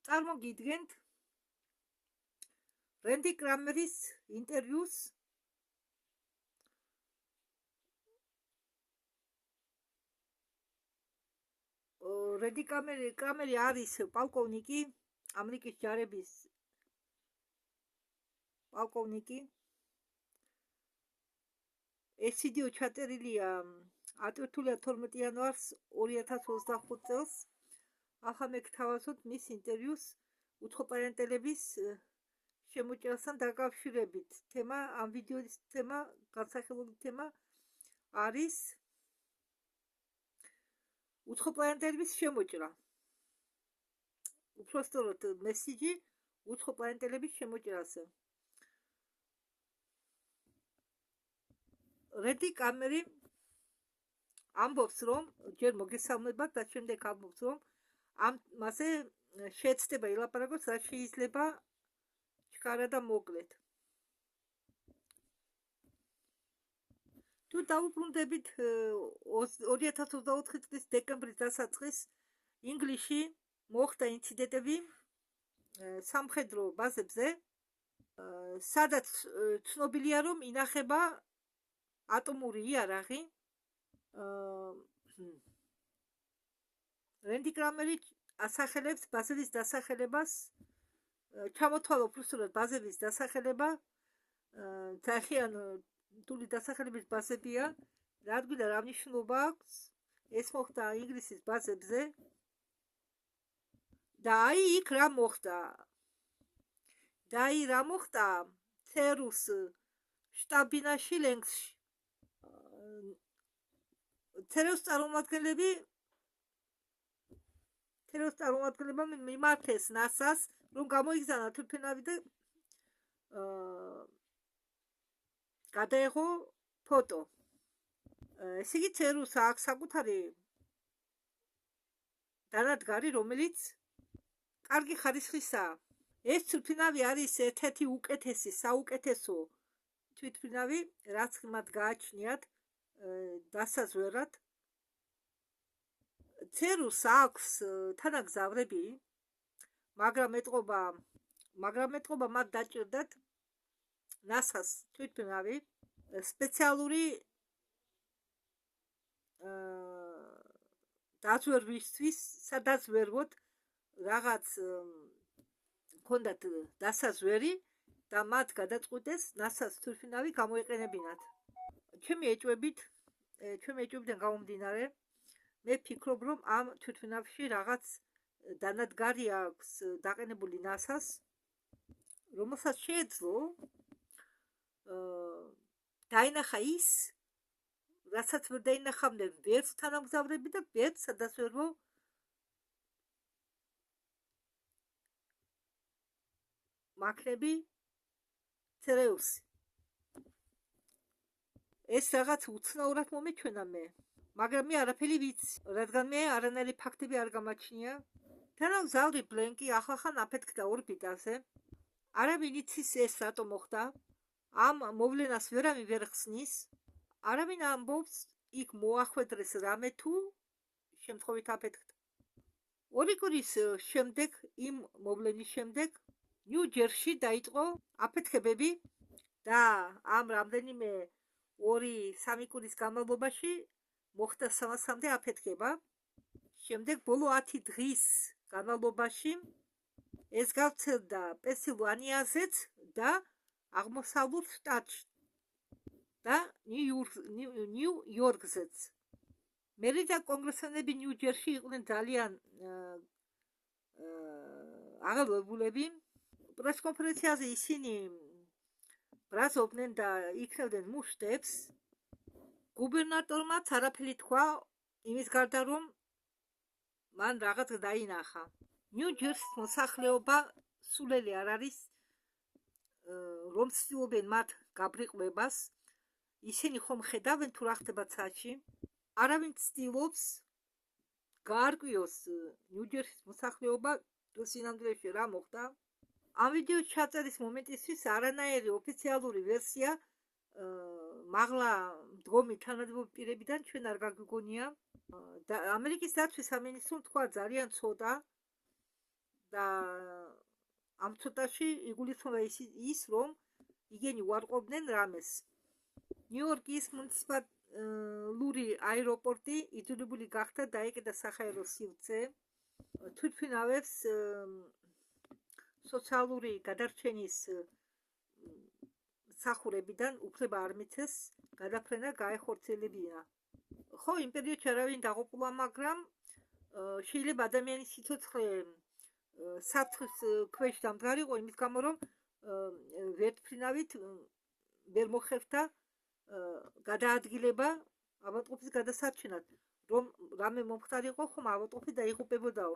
წარმოგიდგენთ რენდი კრამერის ინტერვიუს რენდი კრამერი არის პოლკოვნიკი, ამერიკის ჯარების პოლკოვნიკი. ეს ვიდეო ჩაწერილია 12 იანვარს 2025 წელს. ახლა მე გთავაზობთ მის ინტერვიუს უცხოპარენტელების შემოჭრასთან დაკავშირებით. თემა ამ ვიდეოს თემა, განსახილული თემა არის უცხოპარენტელების შემოჭრა. უпростоროდ მესიჯი უცხოპარენტელების შემოჭრაზე. რენდი კრამერი ამბობს, რომ ჯერ მოგესალმებათ და შემდეგ ამბობს, რომ ამაზე შეეცდება ილაპარაკოს, რაც შეიძლება ჩქარა და მოკლედ. თუ დაუბრუნდებით 2024 წლის დეკემბრის დასაწყისს ინგლისში მოხდა ინციდენტები სამხედრო ბაზებზე, სადაც ცნობილია, რომ ინახება ატომური იარაღი. რენდი კრამერი ასახელებს ბაზების დასახელებას, ჩამოთვალა უბრალოდ ბაზების დასახელება, ძახიან თული დასახელების ბაზებია, რადგან რა მნიშვნელობა აქვს, ეს მოხდა ინგლისის ბაზებზე და აი იქ რა მოხდა. რა მოხდა ცერუს შტაბ-ბინაში ლენგსში. ცერუს წარმომადგენლებმა მიმართეს ნასას, რომ გამოიგზავნა თვითმფრინავი და გადაეღო ფოტო. ესე იგი ცერუს აქვს საკუთარი დანადგარი, რომელიც კარგი ხარისხისაა. ეს თვითმფრინავი არის ერთ-ერთი უკეთესი, საუკეთესო თვითმფრინავი, რაც მათ გააჩნიათ დასაზვერად. ცერუს აქვს თანაგზავრები, მაგრამ ეტყობა მათ დაჭირდათ ნასას თვითმფრინავი სპეციალური დაზვერვისთვის, სადაც ვერვოთ რაღაც ჰქონდათ დასაზვერი და მათ გადაწყვიტეს ნასას თვითმფრინავი გამოეყენებინათ. ჩემი ეჭვებიდან გამომდინარე, მე ფიქრობ, რომ ამ თვითმფრინავში რაღაც დანადგარი აქვს დაყენებული ნასას, რომელსაც შეეძლო დაინახა ის, რასაც ვერ დაინახავდნენ ვერც თანამგზავრები და ვერც სადაზვერვო მაქნები ცერუსი. ეს რაღაც უცნაურად მომეჩვენა მე, მაგრამ მე არაფერი ვიცი, რადგან მე არანაირი ფაქტები არ გამაჩნია. თანამგზავრი ბლენკი ახლახან აფეთქდა ორბიტაზე. არავინ იცის ეს რატო მოხდა, ამ მოვლენას ვერავინ ვერ ხსნის, არავინ ამბობს იქ მოახვედრეს რამე თუ შემთხვევით აფეთქდა. 2 კვირის შემდეგ, იმ მოვლენის შემდეგ, ნიუ-ჯერსში დაიწყო აფეთქებები და ამ რამდენიმე 2-3 კვირის განმავლობაში მოხდა 300-მდე აფეთქება. შემდეგ ბოლო 10 დღის განმავლობაში ეს გავრცელდა პენსილვანიაზეც და აღმოსავლურ შტატში და ნიუ-იორკზეც. მერი და კონგრესმენები ნიუ-ჯერსში იყვნენ ძალიან აღელვებულები. პრესკონფერენციაზე ისინი ბრაზობდნენ და იქნევდნენ მუშტებს. გუბერნატორმაც არაფერი თქვა იმის გარდა, რომ მან რაღაც დაინახა. ნიუ-ჯერსის მოსახლეობა სულელი არ არის, რომ ცდილობენ მათ გაბრიყვებას. ისინი ხომ ხედავენ თუ რა ხდება ცაჩი. არავინ ცდილობს გაარკვიოს ნიუ-ჯერსის მოსახლეობა სინამდვილეში რა მოხდა. ამ ვიდეოს ჩაწერის მომენტისთვის არანაირი ოფიციალური ვერსია მაღლა მდგომი თანამდებობი პირებიდან ჩვენ არ გაგვიგონია. და ამერიკის დაცვის სამინისტრომ თქვა ძალიან ცოტა და ამ ცოტაში იგულისხმება ის, რომ იგენი უარყოფდნენ რამეს. ნიუ-იორკის მუნიციპალური აეროპორტი იძულებული გახდა დაეკიდა საჰაერო სივრცე. თვითმფრინავებს სოციალური გადარჩენის მსახურებიდან უფლება არ მიცეს გადაფრენა გაეხორციელებინა. ხო, იმ პერიოდში არავინ დაღუპულა, მაგრამ შეიძლება ადამიანის სიცოცხლე საფრთხის ქვეშ დამდგარიყო იმის გამო, რომ ვერტმფრინავით ვერ მოხერხდა გადაადგილება ავადმყოფის გადასარჩენად, რომ რამე მომხდარიყო, ხომ ავადმყოფი დაიღუპებოდაო.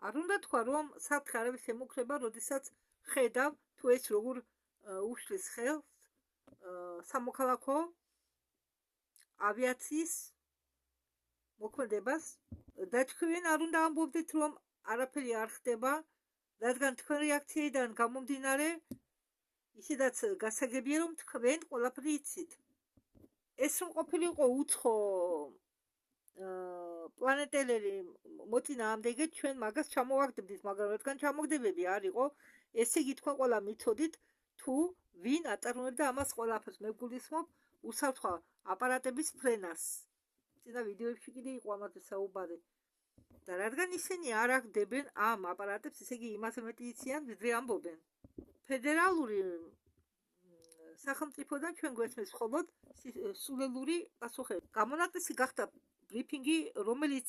არ უნდა თქვა, რომ საფრთხე არავის ემუქრება, როდესაც ხედავ თუ ეს როგორ უშლის ხელს სამოქალაქო ავიაციის მოქმედებას. და თქვენ არ უნდა ამბობდეთ, რომ არაფერი არ ხდება, რადგან თქვენ რეაქციიდან გამომდინარე ისედაც გასაგებია, რომ თქვენ ყველაფერი იცით. ეს რომ ყოფილიყო უცხო პლანეტელელი მოწინააღმდეგე, ჩვენ მაგას ჩამოვაგდებდით, მაგრამ რადგან ჩამოგდებები არ იყო, ესე იგი თქვენ ყველა მიცოდით, თუ ვინ აწარმოებდა ამას ყველაფერს. მე გულისხმობ უსაფრთხო აპარატების ფრენას. წინა ვიდეოებში კიდე იყო ამაზე საუბარი. და რადგან ისინი არ აგდებენ ამ აპარატებს, ესე იგი იმაზე მეტი იციან, ვიდრე ამბობენ. ფედერალური სახელმწიფოდან ჩვენ გვესმის მხოლოდ სულელური პასუხები. გამონაკლისი გახდა ბრიფინგი, რომელიც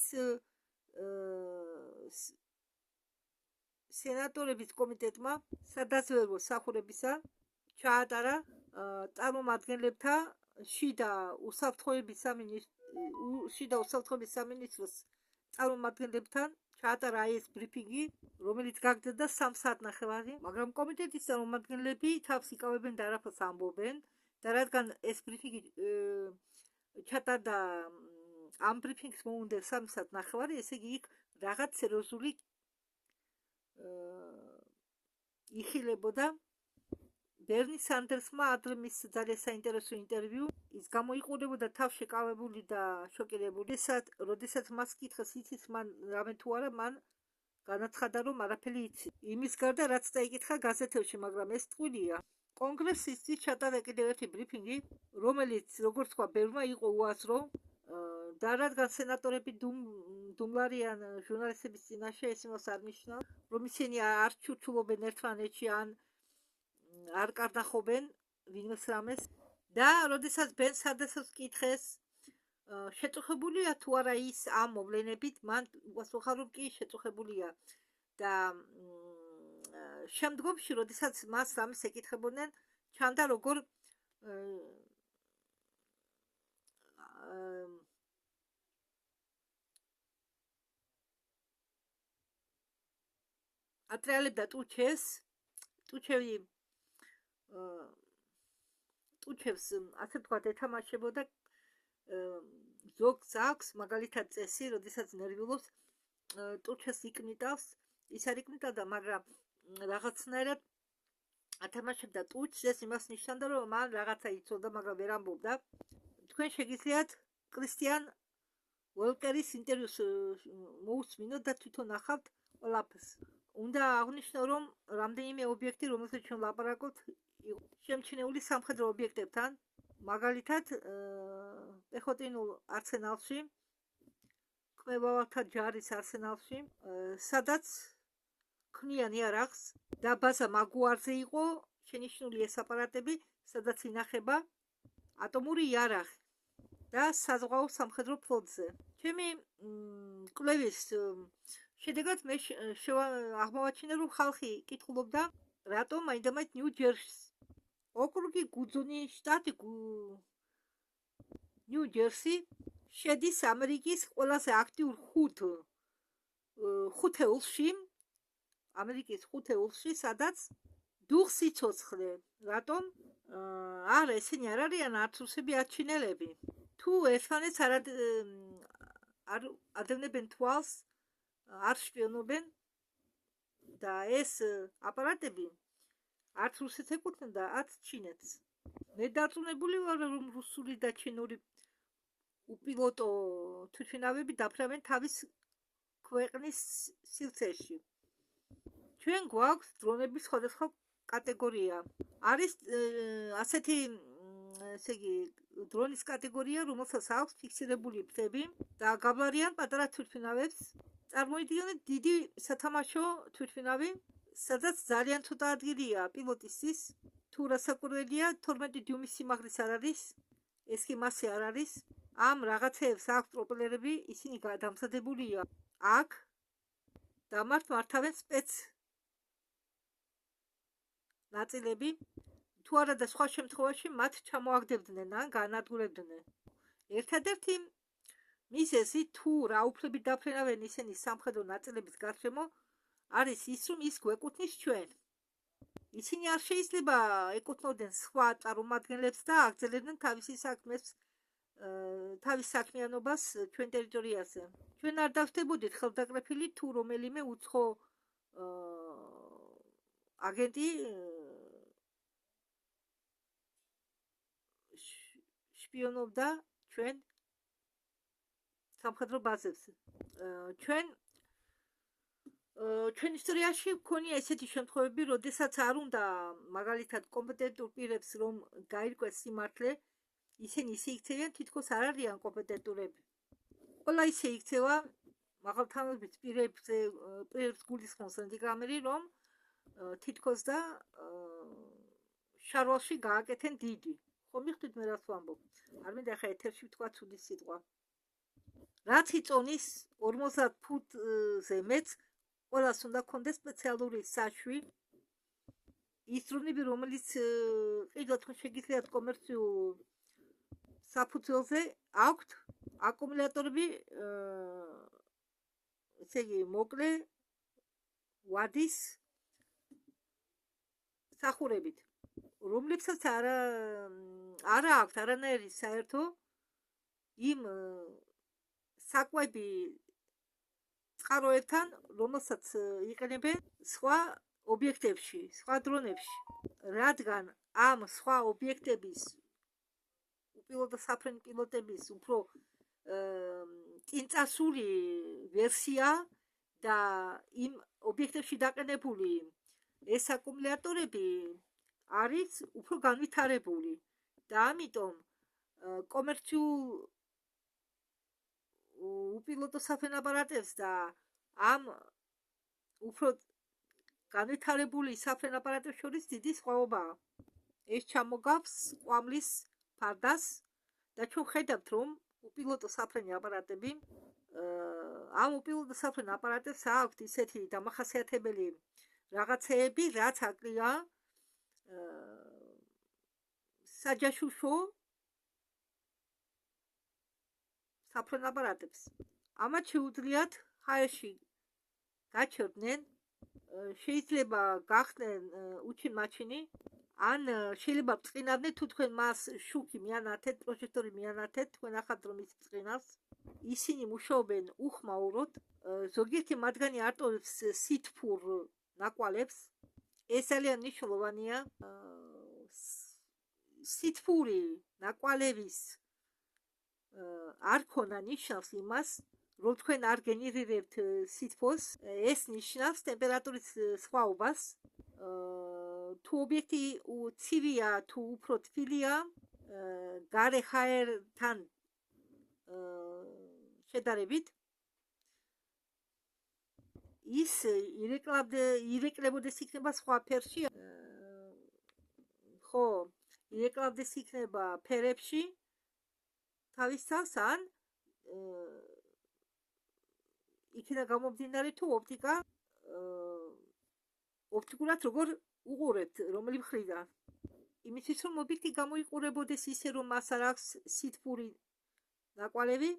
სენატორების კომიტეტმა სადაზვერვო მსახურებისა ჩაატარა წარმომადგენლებთა შიდა უსაფრთხოების სამინისტროს წარმომადგენლებთან ჩაატარა ეს ბრიფინგი, რომელიც გაგრძელდა 3 საათნახევარი, მაგრამ კომიტეტის წარმომადგენლები თავს იკავებენ და არაფერს ამბობენ. და რადგან ეს ბრიფინგი ჩატარდა ამ ბრიფინგს მოუნდა 3 საათნახევარი, ესე იგი იქ რაღაც სერიოზული იხილებოდა. ბერნი სანდერსმა ადრე მის ძალიან საინტერესო ინტერვიუ, ის გამოიყურებოდა თავს შეკავებული და შოკირებული. როდესაც მას კითხეს, იცის მან რამე თუ არა, მან განაცხადა, რომ არაფერი იცი. იმის გარდა, რაც დაიკითხა გაზეთებში, მაგრამ ეს ტყუილია. კონგრესის ჩატარა კიდევ ერთი ბრიფინგი, რომელიც, როგორც თქვა, ბევრმა იყო უაზრო და რადგან სენატორები დუმლარიან ჟურნალისტების წინაშე, ეს იმას არ ნიშნავს, რომ ისინი არ ჩურჩულობენ ერთმანეთში ან არ კარნახობენ ვინმეს რამეს. და როდესაც ბენ სანდერსს კითხეს, შეწუხებულია თუ არა ის ამ მოვლენებით, მან უასუხა, რომ კი შეწუხებულია. და შემდგომში, როდესაც მას რამეს ეკითხებოდნენ, ჩანდა როგორ ატრიალებდა ტუჩევს ასე ვთქვათ ეთამაშებოდა ზოგს აქვს მაგალითად წესი, როდესაც ნერვიულობს ტუჩეს იკნიტავს, ის არ იკნიტავდა, მაგრამ რაღაცნაირად ათამაშებდა ტუჩს, ეს იმას ნიშნავდა, რომ მან რაღაცა იცოდა, მაგრამ ვერ ამბობდა. თქვენ შეგიძლიათ კრისტიან უელკერის ინტერვიუს მოусმინოთ და თვითონ ნახავთ ყველაფერს. უნდა აღნიშნო, რომ რამდენიმე ობიექტი, რომელსაც ჩვენ ვლაპარაკობთ, შემჩნეული სამხედრო ობიექტებთან, მაგალითად პეხოტინულ არსენალში, კმებავათა ჯარის არსენალში, სადაც ქმნიან იარაღს და ბაზა მაგუარზე იყო შენიშნული ეს აპარატები, სადაც ინახება ატომური იარაღი და საზღვაო სამხედრო ფლოტზე. ჩემი კვლევის შედეგად მე აღმოვაჩინე, რომ ხალხი კითხულობდა, რატომ მაინდამაინც ნიუ-ჯერსის ოკრუგი გუდზონის შტატი ნიუ-ჯერსი შედის ამერიკის ყველაზე აქტიურ ხუთ ელში, სადაც დუხს იცოცხლე. რატომ? არა, ესენი არ არიან არც რუსები, არც ჩინელები. თუ ერთმანეთს არ ადევნებენ თვალს, არ შპიონობენ და ეს აპარატები არც რუსეთს ეკუთვნოდა, არც ჩინეთს. მე დარწმუნებული ვარ, რომ რუსული და ჩინური უპილოტო თვითმფრინავები დაფრინავენ თავის ქვეყნის სივრცეში. ჩვენ გვაქვს დრონების სხვადასხვა კატეგორია. არის ასეთი ესე იგი დრონის კატეგორია, რომელსაც აქვს ფიქსირებული ფრთები და გაბლარიან პატარა თვითმფრინავებს. წარმოიდგინეთ დიდი სათამაშო თვითმფრინავი, სადაც ძალიან ცოტა ადგილია პილოტისთვის, თუ რასაკვირველია 12 დიუმის სიმაღლის არ არის, ეს კი მასე არ არის. ამ რაღაცეებს აქვს პროპელერები, ისინი დამზადებულია აქ და მართავენ სპეც ნაწილები, თუ არა და სხვა შემთხვევაში მათ ჩამოაგდებდნენ ან განადგურებდნენ. ერთადერთი მიზეზი თუ რა უფლებით დაფრენავენ ისინი სამხედრო ნაწილების გარშემო არის ის, რომ ის გვეკუთვნის ჩვენ. ისინი არ შეიძლება ეკუთვნოდნენ სხვა წარმომადგენლებს და აგრძელებდნენ თავის საქმიანობას ჩვენ ტერიტორიაზე. ჩვენ არ დავხდებოდით ხელდაკრეფილი თუ რომელიმე უცხო აგენტი შპიონობდა ჩვენ სამხედრო ბაზებზე. ჩვენ ისტორიაში გვქონია ესეთი შემთხვევები, როდესაც არ უნდა მაგალითად კომპეტენტურ პირებს რომ გაირკვეს სიმართლე, ისინი ისე იქცევიან, თითქოს არ არიან კომპეტენტურები. ყველა ისე იქცევა მაღალთანხმების პირებს გულისხმობს ანტიკამერი, რომ თითქოს და შარვალში გააკეთენ დიდი. ხო მიხვდით მე რას ვამბობ? არ მინდა ხა ეთერში ვთქვა ცუდი სიტყვა. რაც იწონის 50 ფუტზე მეტს, ყველას უნდა ქონდეს სპეციალური საშვი, ის დრონები, რომელიც ყიდვა თქვენ შეგიძლიათ კომერციულ საფუძველზე აქვთ აკუმულატორები, ესე იგი მოკლე ვადის სახურებით, რომლებსაც არა აქვთ არანაირი საერთო იმ საკვები წყაროებთან, რომელსაც იყენებენ სხვა ობიექტებში, სხვა დრონებში, რადგან ამ სხვა ობიექტების უპილოტო საფრენი პილოტების უფრო წინწასული ვერსია და იმ ობიექტებში დაყენებული ეს აკუმულატორები არის უფრო განვითარებული და ამიტომ კომერციულ უპილოტო საფრენ აპარატებს და ამ უფრო განვითარებული საფრენ აპარატებს შორის დიდი სხვაობაა. ეს ჩამოგავს ყვამლის ფარდას და ჩვენ ხედავთ, რომ უპილოტო საფრენი აპარატები ამ უპილოტო საფრენ აპარატებს აქვთ ისეთი დამახასიათებელი რაღაცეები, რაც აკლია საჯაშუშო საფრენ აპარატებს. ამათ შეუძლიათ ჰაერში გაჩერდნენ, შეიძლება გახდნენ უჩინმაჩინი, ან შეიძლება ბრწყინავდნენ, თუ თქვენ მას შუქი მიანათეთ, პროჟექტორი მიანათეთ, თქვენ ახავთ რომ ის ბრწყინავს. ისინი მუშაობენ უხმაუროდ, ზოგიერთი მათგანი არტოვებს სითფურ ნაკვალებს. ეს ძალიან მნიშვნელოვანია. სითფური ნაკვალების არ ქონა ნიშნავს იმას, რომ თქვენ არ გენერირებთ სითბოს, ეს ნიშნავს ტემპერატურის სხვაობას. თუ ობიექტი ცივია, თუ უფრო თბილია, გარე ჰაერთან შედარებით, ის ირეკლებოდეს იქნება სხვა ფერში, ხო, ირეკლებოდეს იქნება ფერებში თავის თავს, ან იქიდან გამომდინარე თუ ოპტიკურად როგორ უყურებთ, რომელი მხრიდან. იმისთვის რომ ობიექტი გამოიყურებოდეს ისე, რომ მას არ აქვს სითბური ნაკვალები,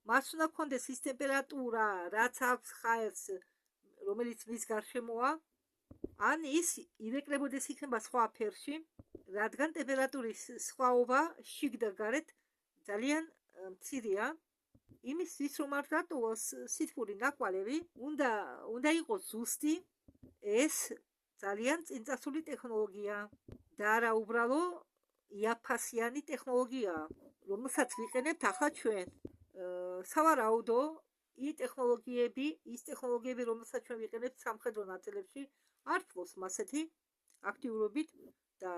მას უნდა ქონდეს ის ტემპერატურა, რაც აქვს ჰაერს, რომელიც მის გარშემოა, ან ის ირეკლებოდეს იქნება სხვა ფერში, რადგან ტემპერატურის სხვაობა შიგ და გარეთ ძალიან მცირეა. იმისთვის რომ არ დატოვოს სითბური ნაკვალები, უნდა იყოს ზუსტი, ეს ძალიან წინწასული ტექნოლოგია და არა უბრალო იაფფასიანი ტექნოლოგია, რომელსაც ვიყენებთ ახლა ჩვენ. სავარაუდო ის ტექნოლოგიები, რომელსაც ჩვენ ვიყენებთ სამხედრო ნაწილებში, არ ფლობს მასეთი აქტიურობით და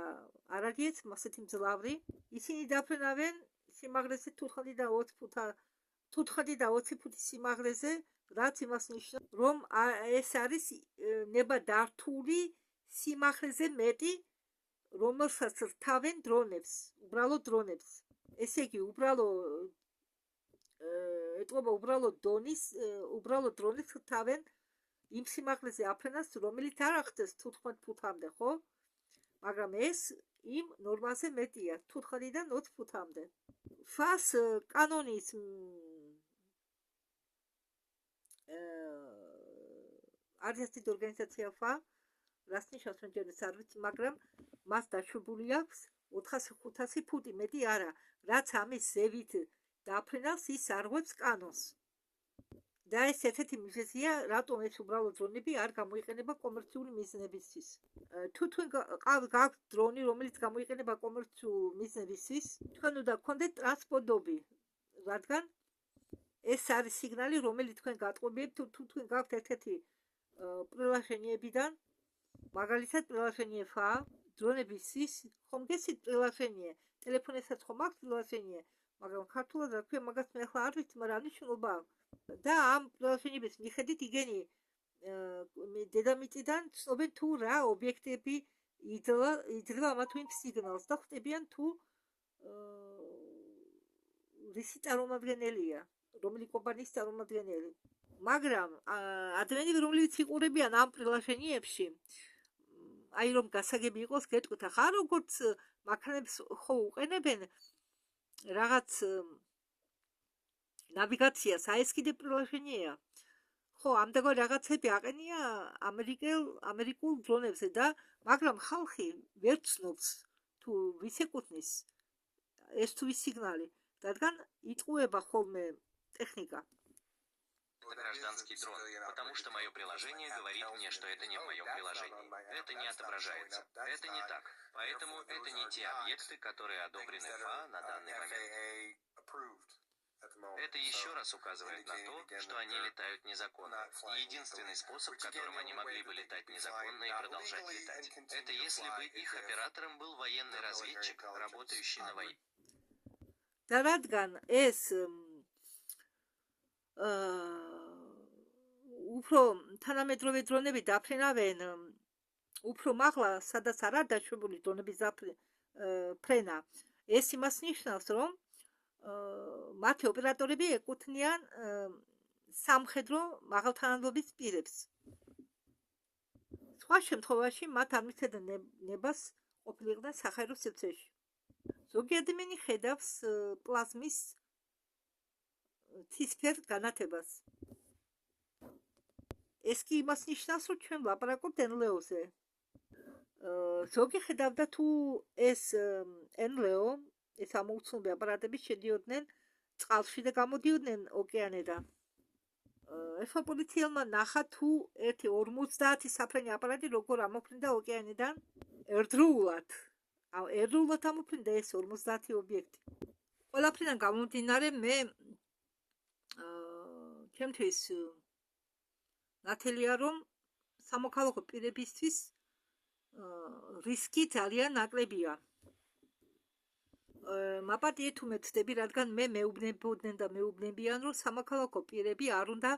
არ არის მასეთი მძლავრი. ისინი დაფრენავენ სიმაღლეზე 15-20 ფუტის სიმაღლეზე, რაც იმას ნიშნავს, რომ ეს არის ნებადართული სიმაღლეზე მეტი, რომელსაც რთავენ დრონებს, უბრალოდ დრონებს. ესე იგი, ეტყობა უბრალოდ დრონებს რთავენ იმ სიმაღლეზე აფრენას, რომელიც არ ახდენს 15 ფუტამდე, ხო? მაგრამ ეს იმ ნორმაზე მეტია, 15-დან 20 ფუტამდე. FAS კანონის არის ასეთი ორგანიზაცია FA, რას ნიშნავს მე ჯერ არ ვიცი, მაგრამ მას დაშვებული აქვს 400-500 ფუტი, მეტი არა, რაც ამის ზევით დაფრენავს, ის არღვევს კანონს. და ეს ერთ-ერთი მიზეზია, რატომ ეს უბრალოდ დრონები არ გამოიყენება კომერციული მიზნებისთვის. თუ თქვენ გაქვთ დრონი, რომელიც გამოიყენება კომერციულ მიზნებისთვის, თქვენ უნდა გქონდეთ ტრანსპონდერი, რადგან ეს არის სიგნალი, რომელიც თქვენ გატყობიებთ, თუ თქვენ გაქვთ ერთ-ერთი პრილაშენიებიდან, მაგალითად პრილაშენიე FA, დრონებისთვის, ხომ გესით პრილაშენიე, ტელეფონებსაც ხომ აქვს პრილაშენიე, მაგრამ ქართულად რა ქვია, მაგას მე ახლა არ ვიცი, მაგრამ მნიშვნელობა აქვს. და ამ პრილაშენიების მიხედვით იგენი დედამიწიდან ცნობენ თუ რა ობიექტები იძლევა ამა თუ იმ სიგნალს და ხვდებიან თუ რისი წარმომადგენელია, რომელი კომპანიის წარმომადგენელი. მაგრამ ადამიანები, რომლებიც იყურებიან ამ პრილაშენიებში, აი რომ გასაგები იყოს, გეტყვით, ახლა როგორც მანქანებს ხო უყენებენ რაღაც ნავიგაციას, აი ეს კიდე პრილაშენია. ხო, ამდაგარ რაღაცები აყენია ამერიკულ დრონებზე და მაგრამ ხალხი ვერ ცნობს თუ ვის ეკუთვნის ეს თუ ვის სიგნალი, რადგან იტყუება ხოლმე ტექნიკა. Это гражданский дрон, потому что мое приложение говорит мне, что это не в моем приложении. Это не отображается. Это не так. Поэтому это не те объекты, которые одобрены ФА на данный момент. Это еще раз указывает на то, что они летают незаконно. И единственный способ, которым они могли бы летать незаконно и продолжать летать, это если бы их оператором был военный разведчик, работающий на войне. და რადგან ეს უფრო თანამედროვე დრონები დაფრენავენ უფრო მაღლა, სადაც არ არის დაშვებული დრონების ფრენა, ეს იმას ნიშნავს, რომ მათი ოპერატორები ეკუთვნიან სამხედრო მაღალთანადობის პირებს. სხვა შემთხვევაში მათ არ მისცემენ ნებას ყოფილიყვნენ საჰაერო სივრცეში. ზოგი ადამიანი ხედავს პლაზმის ცისფერ განათებას. ეს კი იმას ნიშნავს, რომ ჩვენ ვლაპარაკობთ NLO-ზე. ზოგი ხედავდა თუ ეს NLO, ეს ამოუცნობი აპარატები შედიოდნენ წყალში და გამოდიოდნენ ოკეანედან. ეხლა პოლიციელმა ნახა თუ 50 საფრენი აპარატი როგორ ამოფრინდა ოკეანედან ერთდროულად. ერთდროულად ამოფრინდა ეს 50 ობიექტი. ყველაფრიდან გამომდინარე, მე ჩემთვის ნათელია, რომ სამოქალაქო პირებისთვის რისკი ძალიან ნაკლებია. მაპატიე თუ მეცდები, რადგან მე მეუბნებოდნენ და მეუბნებიან, რომ სამოქალაქო პირები არ უნდა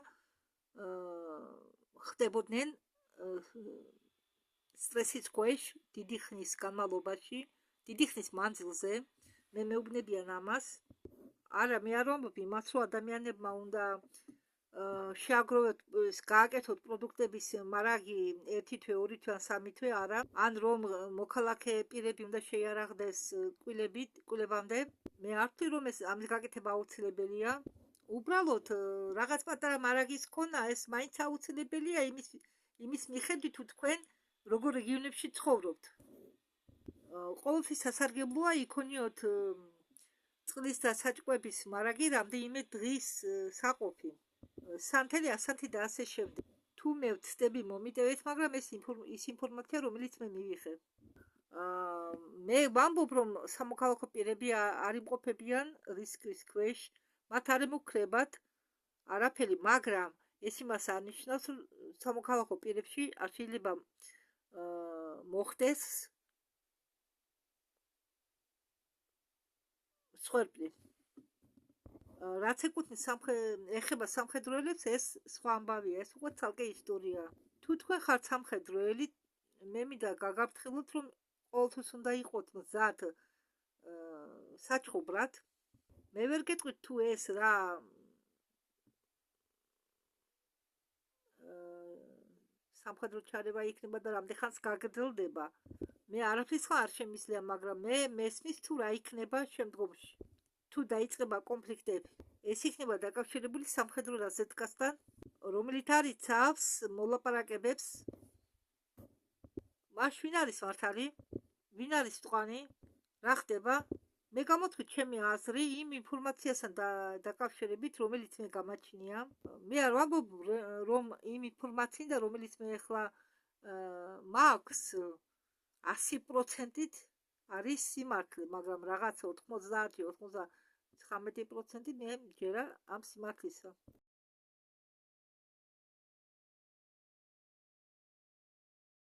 ხდებოდნენ სტრესის ქვეშ დიდი ხნის განმავლობაში, დიდი ხნის მანძილზე. მე მეუბნებიან ამას. არა, მე არ ვამბობ იმას, რომ ადამიანებმა უნდა შეაგროვოთ, გააკეთოთ პროდუქტების მარაგი 1 თვე, 2 თვე, 3 თვე, არა. ან რომ მოქალაქე პირები უნდა შეიარაღდეს კვილებამდე. მე არ ვთვლი, რომ ამის გაკეთება აუცილებელია. უბრალოდ რაღაც პატარა მარაგის ქონა, ეს მაინც აუცილებელია იმის მიხედვით, თუ თქვენ როგორ რეგიონებში ცხოვრობთ. ყოველთვის სასარგებლოა იქონიოთ წყლის და საჭკვების მარაგი რამდენიმე დღის საყოფი. სანთელი, ასათი და ასე შემდეგ. თუ მე ვცდები მომიტევეთ, მაგრამ ეს ინფორმაცია, რომელიც მე მივიღე. მე ვამბობ, რომ სამოქალაქო პირები არ იმყოფებიან რისკის ქვეშ, მათ არ ემუქრებათ არაფერი, მაგრამ ეს იმას არნიშნავს, რომ სამოქალაქო პირებში არ შეიძლება მოხდეს სხვერპლი. რაც ეხება სამხედროელებს, ეს სხვა ამბავია, ეს უკვე ცალკე ისტორია. თუ თქვენ ხართ სამხედროელი, მე მინდა გაგაფრთხილოთ, რომ ყოველთვის უნდა იყოთ მზად საჩხუბრად. მე ვერ გეტყვით თუ ეს რა სამხედრო ჩარევა იქნება და რამდენ ხანს გაგრძელდება. მე არაფრის ხარ არ შემიძლია, მაგრამ მე მესმის თუ რა იქნება შემდგომში. თუ დაიწყება კონფლიქტები, ეს იქნება დაკავშირებული სამხედრო რაზედკასთან, რომელიც არ იცავს მოლაპარაკებებს. მაშ ვინ არის მართალი? ვინ არის მწვანე? რა ხდება? მე გამოთქვით ჩემი აზრი იმ ინფორმაციასთან დაკავშირებით, რომელიც მე გამაჩნია. მე არ ვამბობ, რომ იმ ინფორმაციიდან, რომელიც მე ახლა მაქვს 100%-ით არის სიმართლე, მაგრამ რაღაცა 90-99% მე მჯერა ამ სიმართლისა.